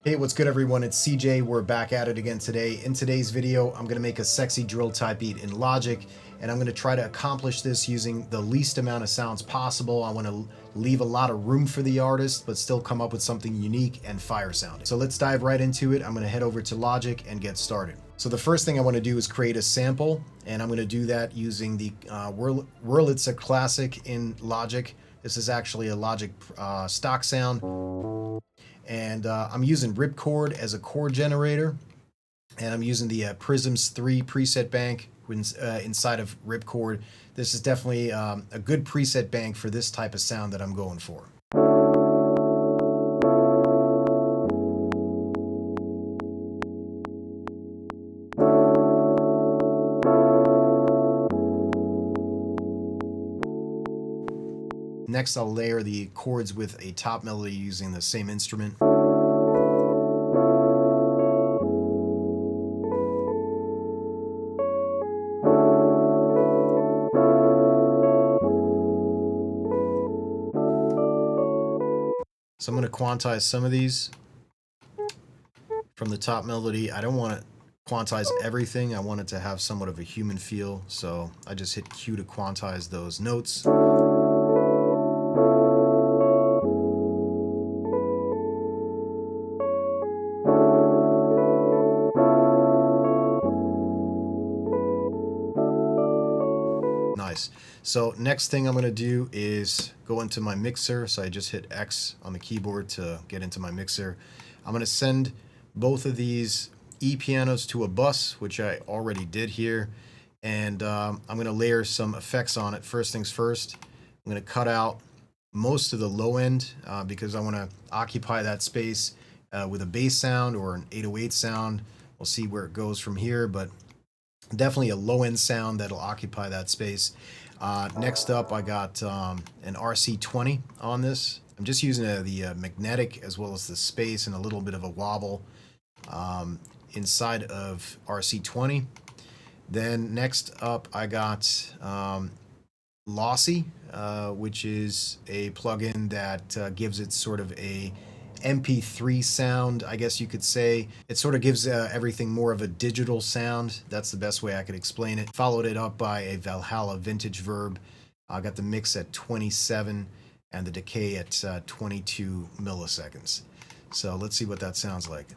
Hey, what's good everyone? It's CJ. We're back at it again today. In today's video, I'm going to make a sexy drill type beat in Logic, and I'm going to try to accomplish this using the least amount of sounds possible. I want to leave a lot of room for the artist, but still come up with something unique and fire sounding. So let's dive right into it. I'm going to head over to Logic and get started. So the first thing I want to do is create a sample, and I'm going to do that using the Wurlitzer Classic in Logic. This is actually a Logic stock sound. And I'm using ripchord as a chord generator, and I'm using the Prisms 3 preset bank inside of ripchord. This is definitely a good preset bank for this type of sound that I'm going for. Next, I'll layer the chords with a top melody using the same instrument. So I'm going to quantize some of these from the top melody. I don't want to quantize everything. I want it to have somewhat of a human feel. So I just hit Q to quantize those notes. Nice. So next thing I'm going to do is go into my mixer. So I just hit X on the keyboard to get into my mixer. I'm going to send both of these E pianos to a bus, which I already did here. And I'm going to layer some effects on it. First things first, I'm going to cut out most of the low end because I want to occupy that space with a bass sound or an 808 sound. We'll see where it goes from here, but definitely a low end sound that'll occupy that space. Next up, I got an RC20 on this. I'm just using the magnetic as well as the space and a little bit of a wobble inside of RC20. Then next up, I got Lossy, which is a plugin that gives it sort of a MP3 sound, I guess you could say. It sort of gives everything more of a digital sound. That's the best way I could explain it. Followed it up by a Valhalla vintage verb. I got the mix at 27 and the decay at 22 milliseconds. So let's see what that sounds like.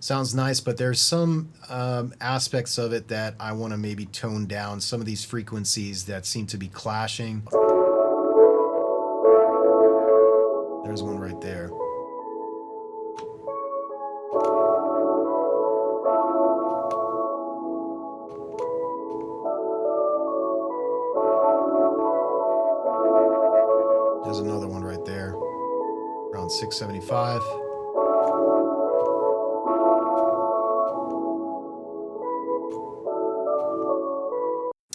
Sounds nice, but there's some aspects of it that I want to maybe tone down. Some of these frequencies that seem to be clashing. There's one right there. There's another one right there, around 675.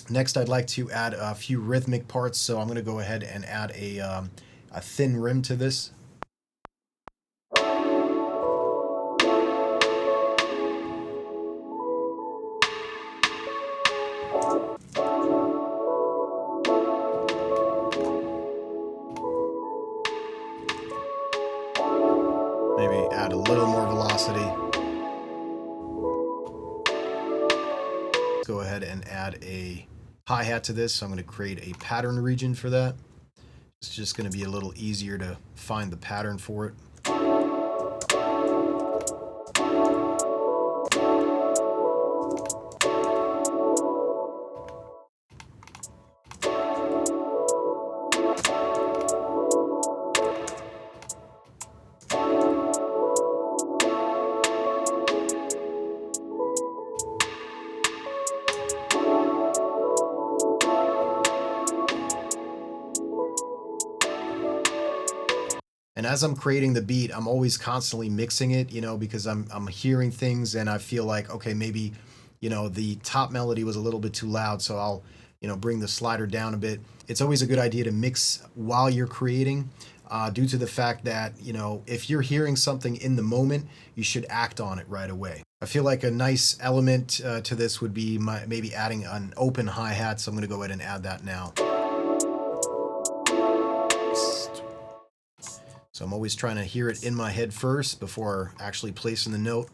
Next, I'd like to add a few rhythmic parts, so I'm going to go ahead and add a thin rim to this. Maybe add a little more velocity. Let's go ahead and add a hi-hat to this, so I'm going to create a pattern region for that. It's just going to be a little easier to find the pattern for it. And as I'm creating the beat, I'm always constantly mixing it, you know, because I'm hearing things and I feel like, okay, maybe, you know, the top melody was a little bit too loud, so I'll, you know, bring the slider down a bit. It's always a good idea to mix while you're creating, due to the fact that, you know, if you're hearing something in the moment, you should act on it right away. I feel like a nice element to this would be maybe adding an open hi-hat, so I'm going to go ahead and add that now. So I'm always trying to hear it in my head first before actually placing the note.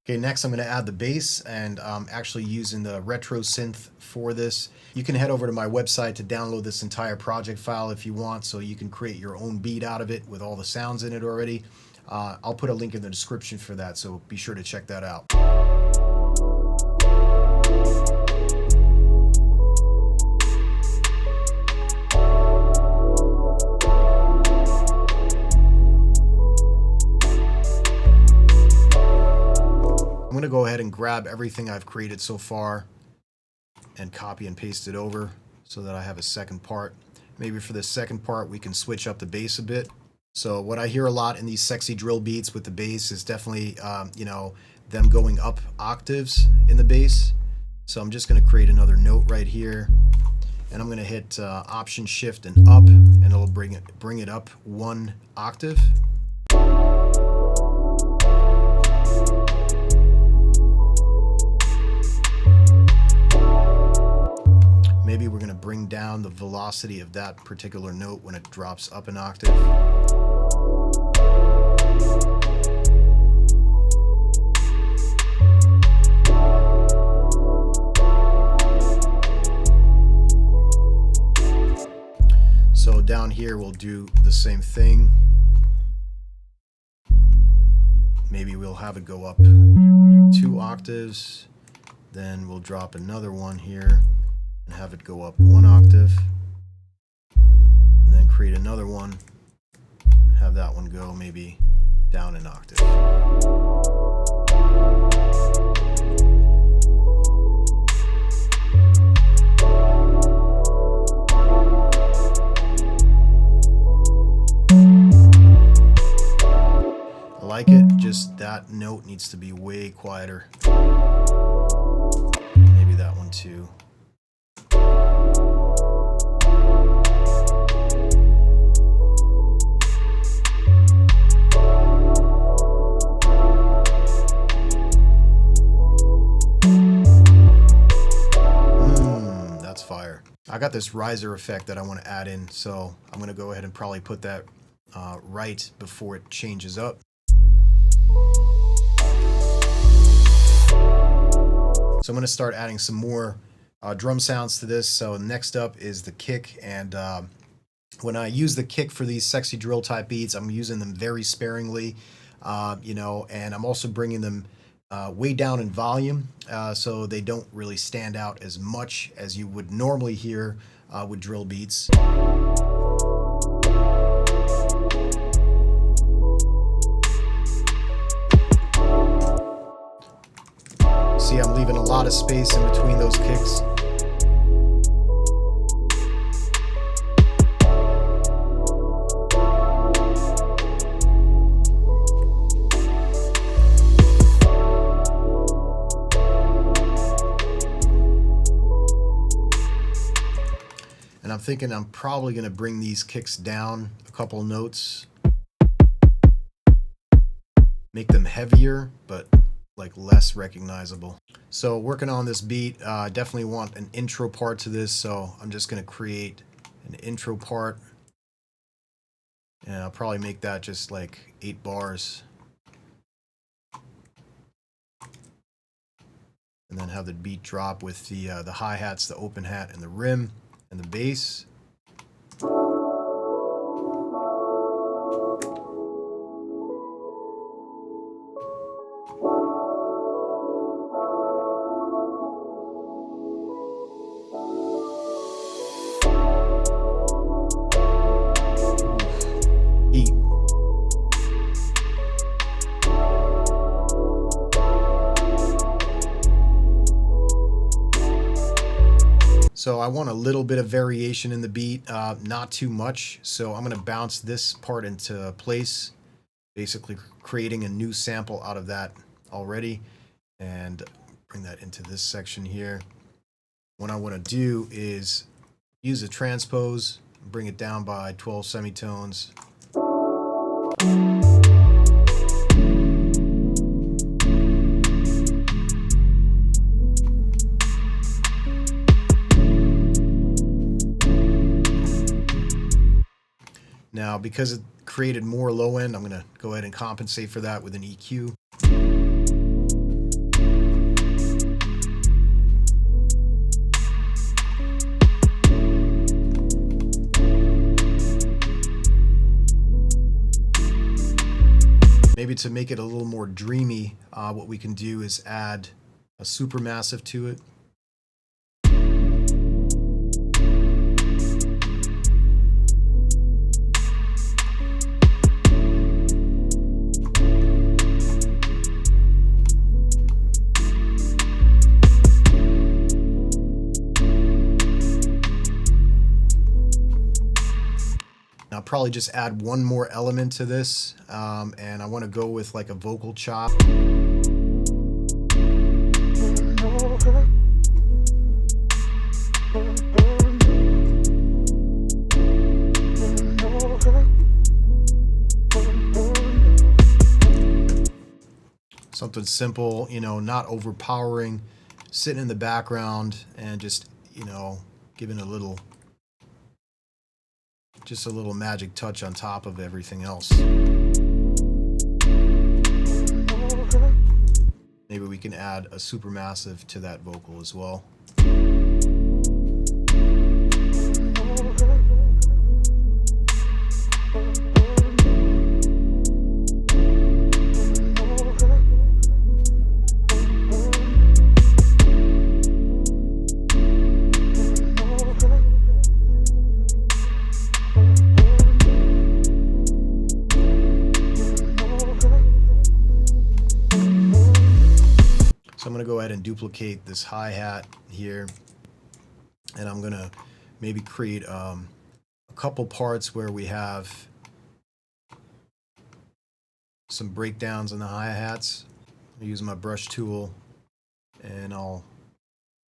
Okay, next I'm going to add the bass, and I'm actually using the retro synth for this. You can head over to my website to download this entire project file if you want, so you can create your own beat out of it with all the sounds in it already. I'll put a link in the description for that, so be sure to check that out. I'm going to go ahead and grab everything I've created so far and copy and paste it over so that I have a second part. Maybe for the second part we can switch up the bass a bit. So what I hear a lot in these sexy drill beats with the bass is definitely, you know, them going up octaves in the bass. So I'm just going to create another note right here, and I'm going to hit Option Shift and up, and it'll bring it up one octave. Maybe we're going to bring down the velocity of that particular note when it drops up an octave. So down here we'll do the same thing. Maybe we'll have it go up 2 octaves, then we'll drop another one here and have it go up 1 octave, and then create another one, have that one go maybe down an octave. I like it, just that note needs to be way quieter. Maybe that one too. That's fire. I got this riser effect that I want to add in, so I'm going to go ahead and probably put that right before it changes up. So I'm going to start adding some more drum sounds to this. So next up is the kick, and when I use the kick for these sexy drill type beats, I'm using them very sparingly, you know, and I'm also bringing them way down in volume, so they don't really stand out as much as you would normally hear with drill beats. See, I'm leaving a lot of space in between those kicks. And I'm thinking I'm probably going to bring these kicks down a couple notes, make them heavier, but like less recognizable. So working on this beat, definitely want an intro part to this, so I'm just going to create an intro part, and I'll probably make that just like 8 bars, and then have the beat drop with the hi-hats, the open hat, and the rim, and the bass. So I want a little bit of variation in the beat, not too much. So I'm going to bounce this part into place, basically creating a new sample out of that already, and bring that into this section here. What I want to do is use a transpose, bring it down by 12 semitones. Now, because it created more low end, I'm going to go ahead and compensate for that with an EQ. Maybe to make it a little more dreamy, what we can do is add a supermassive to it. I'll probably just add one more element to this, and I want to go with like a vocal chop. Something simple, you know, not overpowering, sitting in the background and just, you know, giving a little magic touch on top of everything else. Maybe we can add a supermassive to that vocal as well. So I'm going to go ahead and duplicate this hi-hat here, and I'm going to maybe create a couple parts where we have some breakdowns on the hi-hats. I'll use my brush tool, and I'll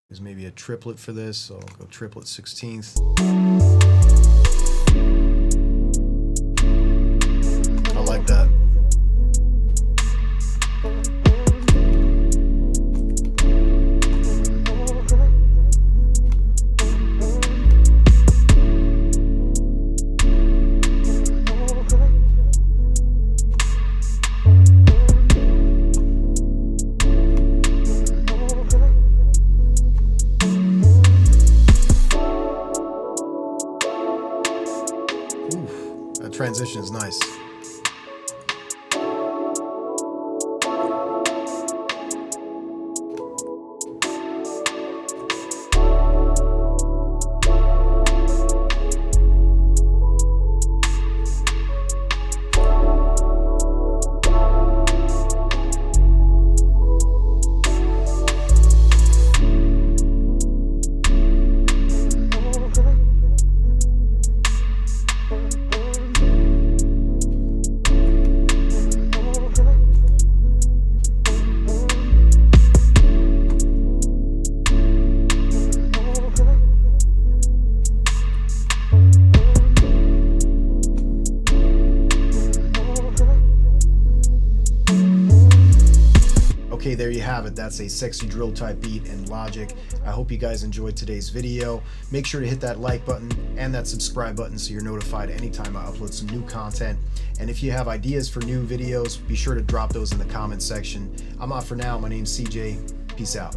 use maybe a triplet for this, so I'll go triplet 16th. I like that. That transition is nice. Okay, there you have it. That's a sexy drill type beat in Logic. I hope you guys enjoyed today's video. Make sure to hit that like button and that subscribe button so you're notified anytime I upload some new content. And if you have ideas for new videos, be sure to drop those in the comment section. I'm off for now. My name's CJ. Peace out.